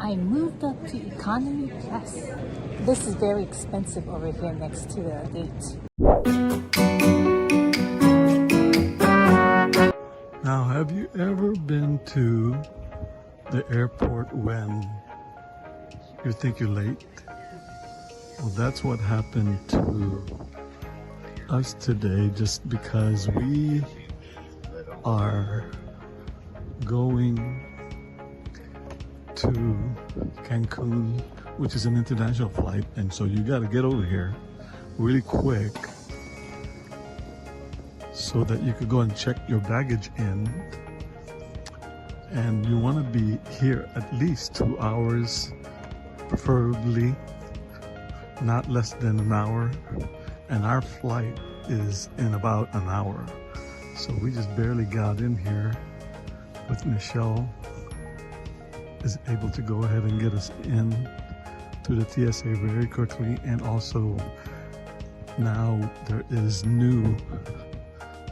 I moved up to economy class. This is very expensive over here next to the gate. Now, have you ever been to the airport when you think you're late? Well, that's what happened to us today, just because we are going to Cancun, which is an international flight, and so you got to get over here really quick so that you could go and check your baggage in, and you want to be here at least 2 hours, preferably not less than an hour, and our flight is in about an hour. So we just barely got in here, but Michelle is able to go ahead and get us in to the TSA very quickly. And also now there is new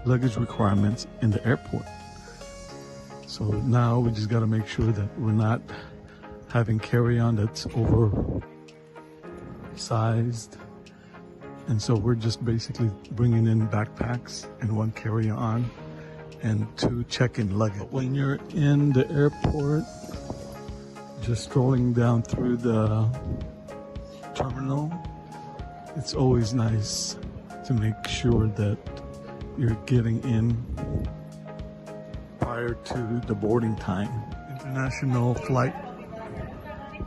luggage requirements in the airport. So now we just got to make sure that we're not having carry-on that's oversized. And so we're just basically bringing in backpacks and 1 carry-on and 2 check-in luggage. When you're in the airport, just strolling down through the terminal, it's always nice to make sure that you're getting in prior to the boarding time. International flight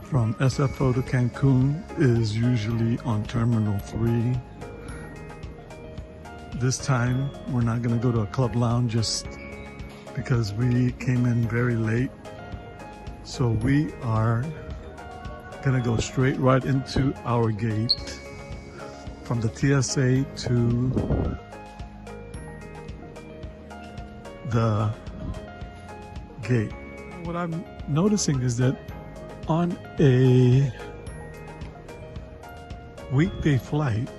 from SFO to Cancun is usually on Terminal 3. This time we're not going to go to a club lounge just because we came in very late. So we are going to go straight right into our gate from the TSA to the gate. What I'm noticing is that on a weekday flight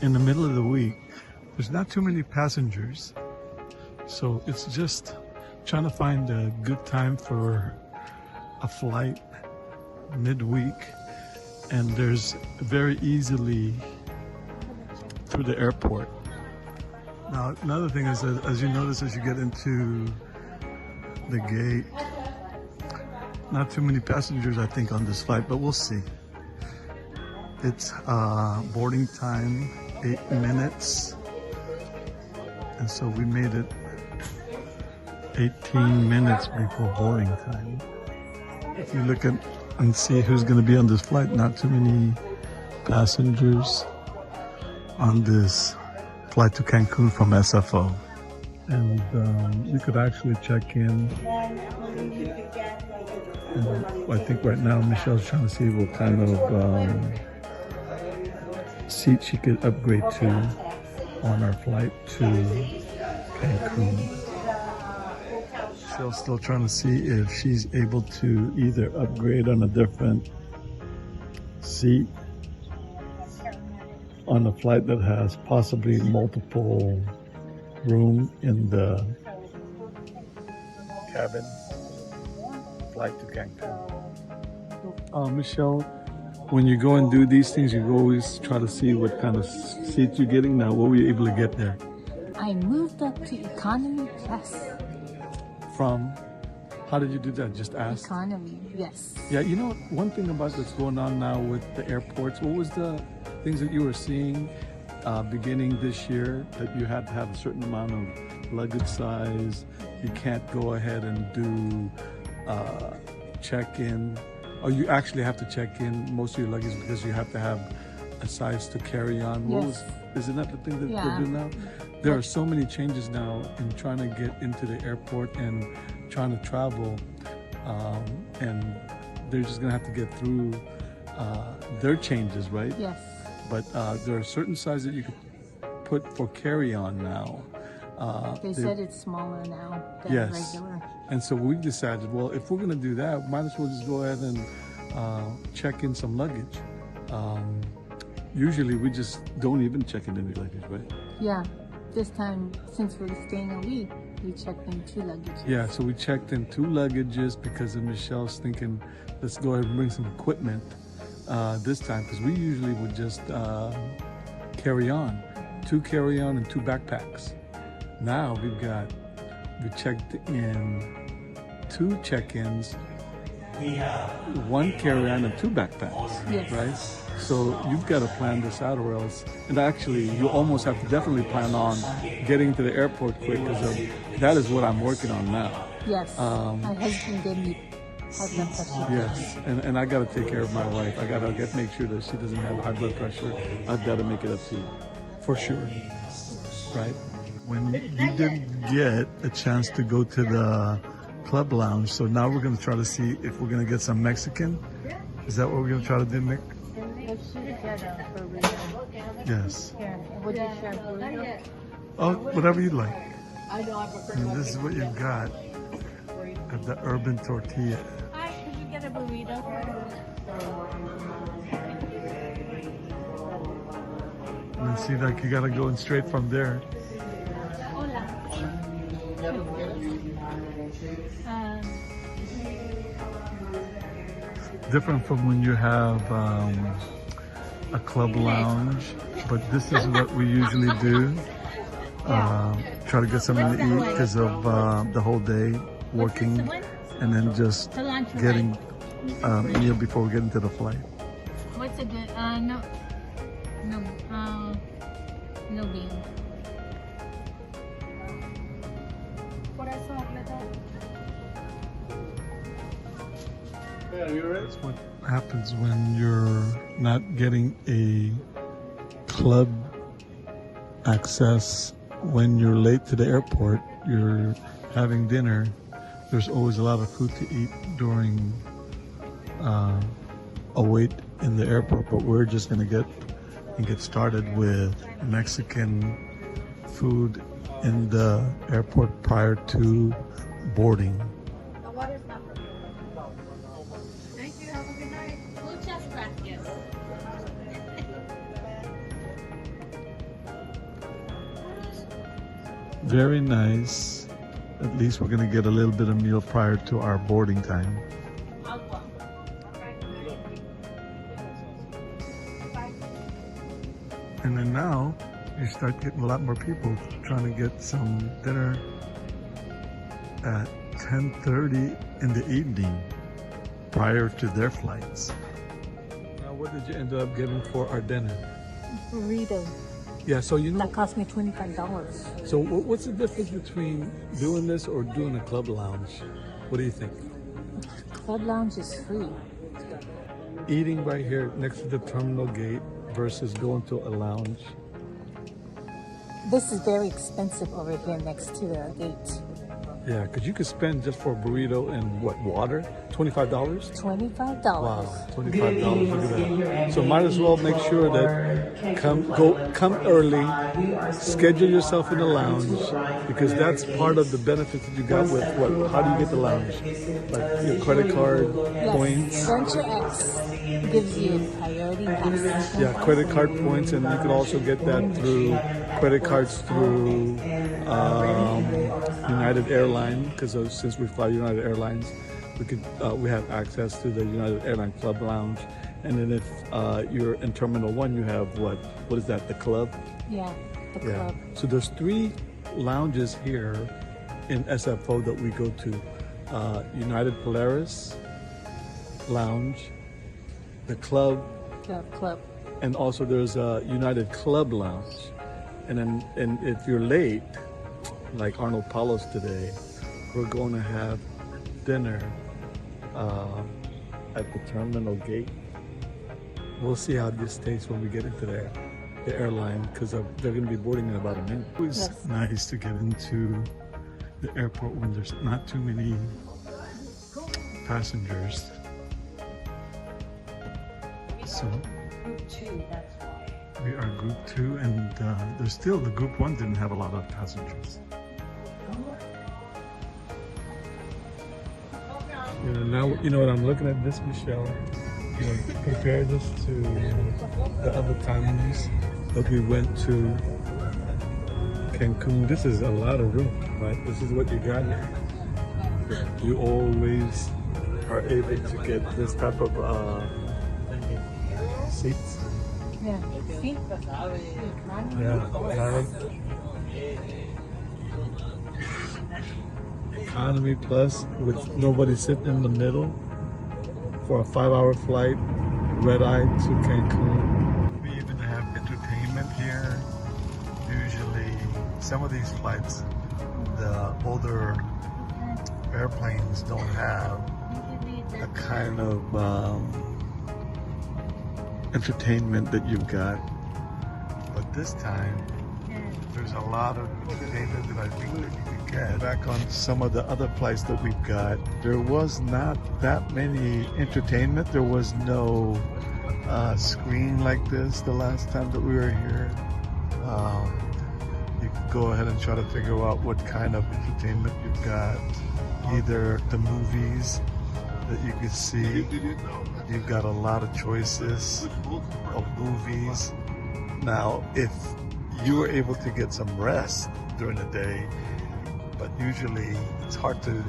in the middle of the week, there's not too many passengers. So it's just trying to find a good time for a flight midweek, and there's very easily through the airport. Now, another thing is that as you notice as you get into the gate, not too many passengers I think on this flight, but we'll see. It's boarding time 8 minutes, and so we made it 18 minutes before boarding time. If you look at and see who's going to be on this flight, not too many passengers on this flight to Cancun from SFO. And you could actually check in. And I think right now Michelle's trying to see what kind of seat she could upgrade to on our flight to Cancun. Michelle's still trying to see if she's able to either upgrade on a different seat on a flight that has possibly multiple room in the cabin flight to Cancun. Michelle, when you go and do these things, you always try to see what kind of seat you're getting. Now, what were you able to get there? I moved up to economy class. From? How did you do that? Just ask? Economy, yes. Yeah, you know, one thing about what's going on now with the airports, what was the things that you were seeing beginning this year, that you had to have a certain amount of luggage size, you can't go ahead and do check-in, or you actually have to check in most of your luggage because you have to have a size to carry on? Yes. Isn't that the thing that they're doing now? There are so many changes now in trying to get into the airport and trying to travel, and they're just gonna have to get through their changes, right? Yes. But there are certain sizes that you could put for carry-on now. They said it's smaller now than regular. And so we've decided, well, if we're gonna do that, might as well just go ahead and check in some luggage. Usually we just don't even check in any luggage, right? Yeah. This time, since we're staying a week, We checked in 2 luggages. Yeah, so we checked in 2 luggages because of Michelle's thinking, let's go ahead and bring some equipment this time, because we usually would just carry on. 2 carry-on and 2 backpacks. Now we checked in 2 check-ins, 1 carry-on and 2 backpacks, Yes. right? So you've got to plan this out, or else, and actually you almost have to definitely plan on getting to the airport quick, because that is what I'm working on now. Yes. My husband gave me high blood pressure. Yes, and I got to take care of my wife. I got to make sure that she doesn't have high blood pressure. I've got to make it up to you, for sure, right? When you didn't get a chance to go to the club lounge, so now we're going to try to see if we're going to get some Mexican. Is that what we're going to try to do, Nick? Let's get a burrito. Yes. Here, would you share a burrito? Oh, whatever you like. I know I prefer And this is what you've got at the urban tortilla. Hi, could you get a burrito? And then see, like, you got to go in straight from there. Hola. Different from when you have a club lounge, but this is what we usually do. Try to get something to eat because of the whole day working, and then just getting a meal before we get into the flight. What's a good? No bean. That's what happens when you're not getting a club access. When you're late to the airport, you're having dinner. There's always a lot of food to eat during a wait in the airport, but we're just going to get started with Mexican food in the airport prior to boarding. Thank you. Have a good night. Muchas gracias. Very nice. At least we're going to get a little bit of meal prior to our boarding time. And then now you start getting a lot more people trying to get some dinner at 10:30 in the evening prior to their flights. Now, what did you end up getting for our dinner? Burrito. Yeah, so you know, That cost me $25. so what's the difference between doing this or doing a club lounge? What do you think? Club lounge is free. Eating right here next to the terminal gate versus going to a lounge. This is very expensive over here next to the gate. Yeah, because you could spend just for a burrito and what, water? $25? $25. Wow, $25. Look at that. So might as well make sure that come early, schedule yourself in the lounge, because that's part of the benefits that you got with what? How do you get the lounge? Like your credit card points. Venture X gives you priority pass. Yeah, credit card points, and you could also get that through credit cards through United Airlines, because since we fly United Airlines, we have access to the United Airlines Club Lounge. And then if you're in Terminal 1, you have what is that, the club? Yeah, the club. So there's 3 lounges here in SFO that we go to. United Polaris Lounge, the club, Club. and also there's a United Club Lounge. And if you're late, like Arnold Paulos today, we're going to have dinner at the terminal gate. We'll see how this tastes when we get into the airline, because they're going to be boarding in about a minute. It's nice to get into the airport when there's not too many passengers. So Group 2, that's why. we are group 2, and there's still, the group 1 didn't have a lot of passengers. Now, you know what, I'm looking at this, Michelle. Compare this to the other times that we went to Cancun, this is a lot of room, right? This is what you got here. You always are able to get this type of seats. Yeah. See? Yeah, economy plus with nobody sitting in the middle for a 5-hour flight, red eye to Cancun. We even have entertainment here. Usually, some of these flights, the older airplanes don't have a kind of entertainment that you've got. But this time, there's a lot of entertainment that I think that you can get. Back on some of the other flights that we've got, there was not that many entertainment. There was no screen like this the last time that we were here. You can go ahead and try to figure out what kind of entertainment you've got. Either the movies that you can see. You've got a lot of choices of movies. Now, if you were able to get some rest during the day, but usually it's hard to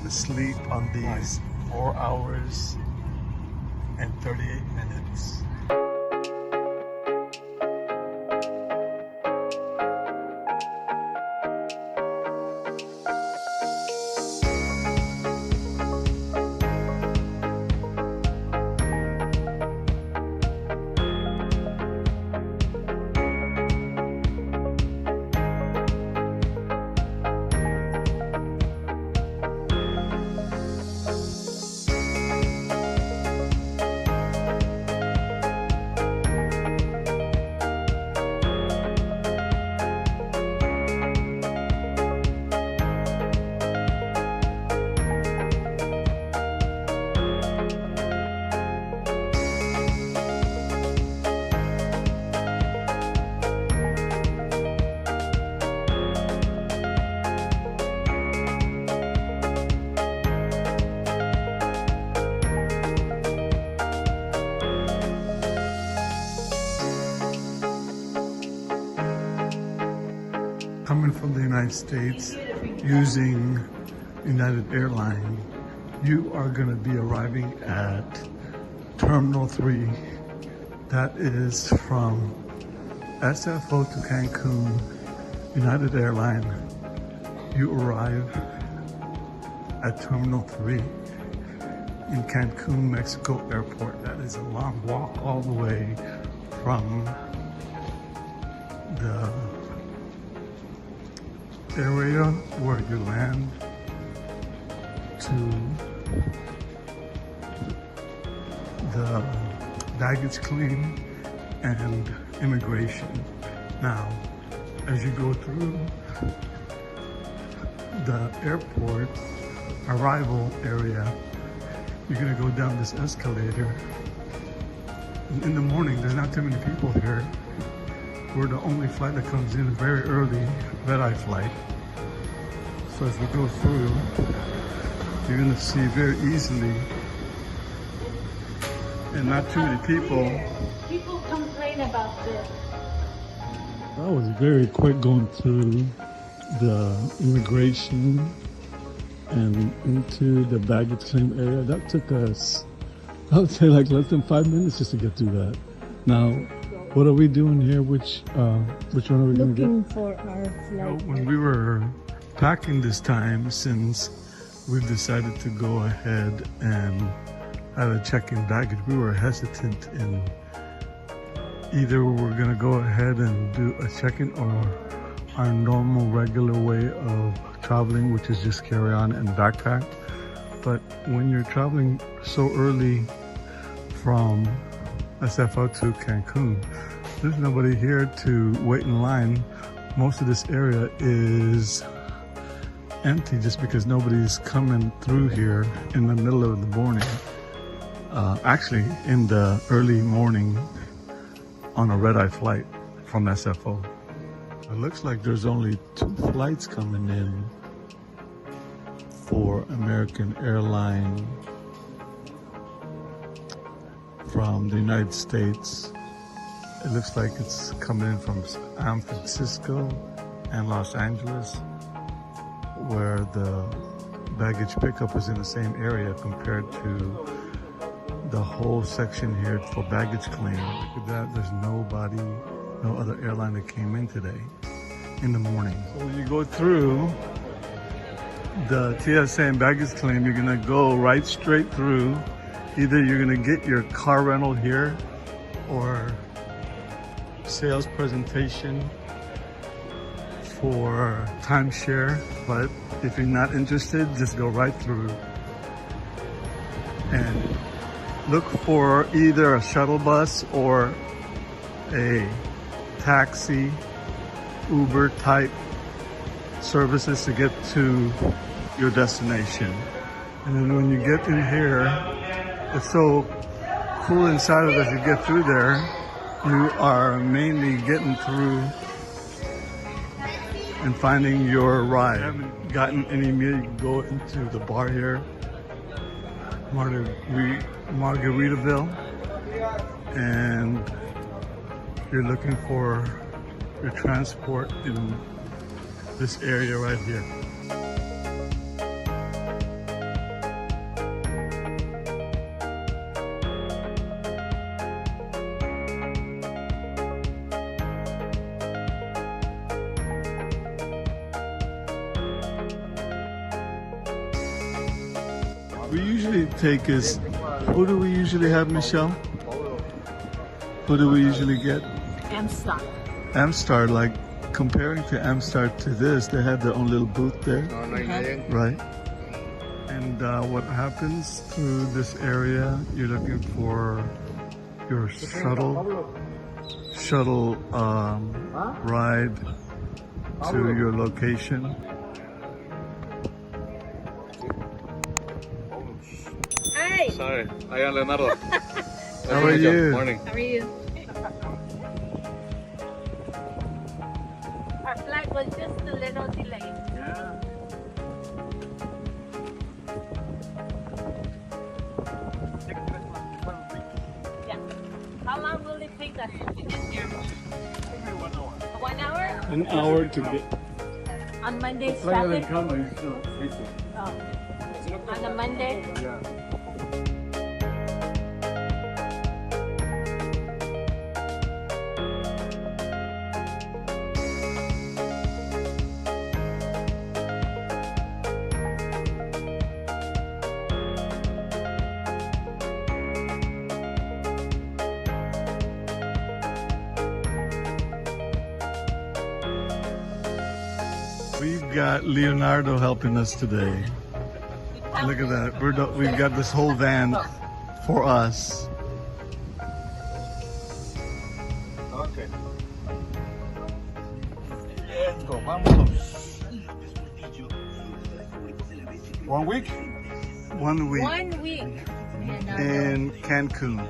sleep on these 4 hours and 38 minutes. Coming from the United States using United Airlines, you are going to be arriving at Terminal 3. That is from SFO to Cancun, United Airlines. You arrive at Terminal 3 in Cancun, Mexico Airport. That is a long walk all the way from the area where you land to the baggage claim and immigration. Now, as you go through the airport arrival area, you're gonna go down this escalator. And in the morning, there's not too many people here. We're the only flight that comes in very early, red-eye flight. So as we go through, you're gonna see very easily, and not too many people. People complain about this. That was very quick going through the immigration and into the baggage claim area. That took us, I would say, like less than 5 minutes just to get through that. Now, what are we doing here? Which one are we going to get? Looking for our flight. When we were packing this time, since we've decided to go ahead and have a check-in baggage, we were hesitant in either we're going to go ahead and do a check-in or our normal regular way of traveling, which is just carry on and backpack. But when you're traveling so early from SFO to Cancun, there's nobody here to wait in line. Most of this area is empty just because nobody's coming through here in the middle of the morning. Actually, in the early morning on a red-eye flight from SFO. It looks like there's only 2 flights coming in for American Airlines from the United States. It looks like it's coming in from San Francisco and Los Angeles, where the baggage pickup is in the same area compared to the whole section here for baggage claim. Look at that, there's nobody, no other airline that came in today in the morning. So when you go through the TSA and baggage claim, you're gonna go right straight through. Either you're gonna get your car rental here or sales presentation for timeshare, but if you're not interested, just go right through and look for either a shuttle bus or a taxi, Uber type services to get to your destination. And then when you get in here, it's so cool inside of it. As you get through there, you are mainly getting through and finding your ride. If you haven't gotten any meal, you can go into the bar here, Margaritaville, and you're looking for your transport in this area right here. We usually take is, who do we usually have, Michelle? Who do we usually get? Amstar. Amstar, like comparing to Amstar to this, they have their own little booth there, right? And what happens through this area, you're looking for your shuttle ride to your location. Hi. Sorry, I am Leonardo. How are you? Morning. How are you? Our flight was just a little delayed. Yeah. Yeah. How long will it take us to get here? 1 hour? An hour to get. On Monday's traffic? Oh. On a Monday? Yeah. We've got Leonardo helping us today. Look at that. We've got this whole van for us. Okay. Let's go. Vámonos. 1 week? 1 week 1 week. in Cancun.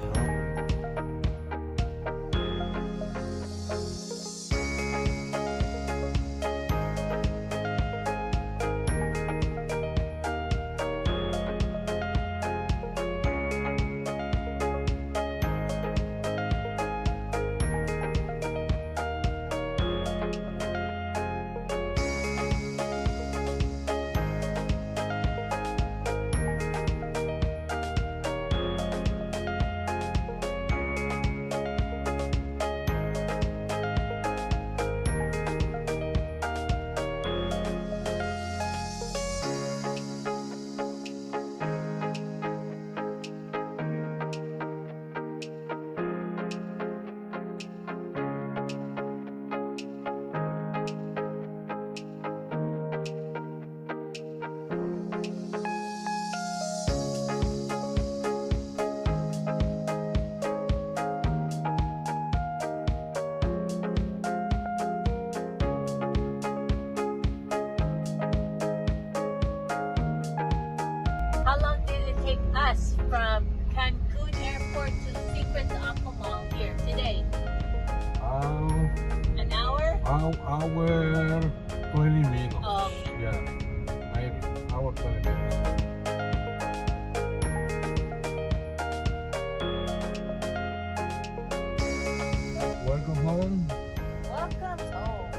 How long did it take us from Cancun Airport to Secret Aqua Mall here today? An hour? Hour 20 minutes. Oh. Yeah, maybe hour 20 minutes. Welcome home. Welcome home.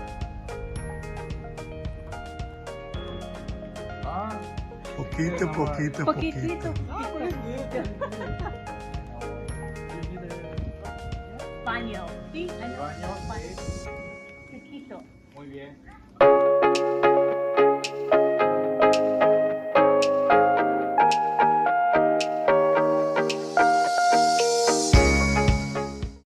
Poquito, poquito, Poquitito. Baño. ¿Sí? Baño. Chiquito. Muy bien.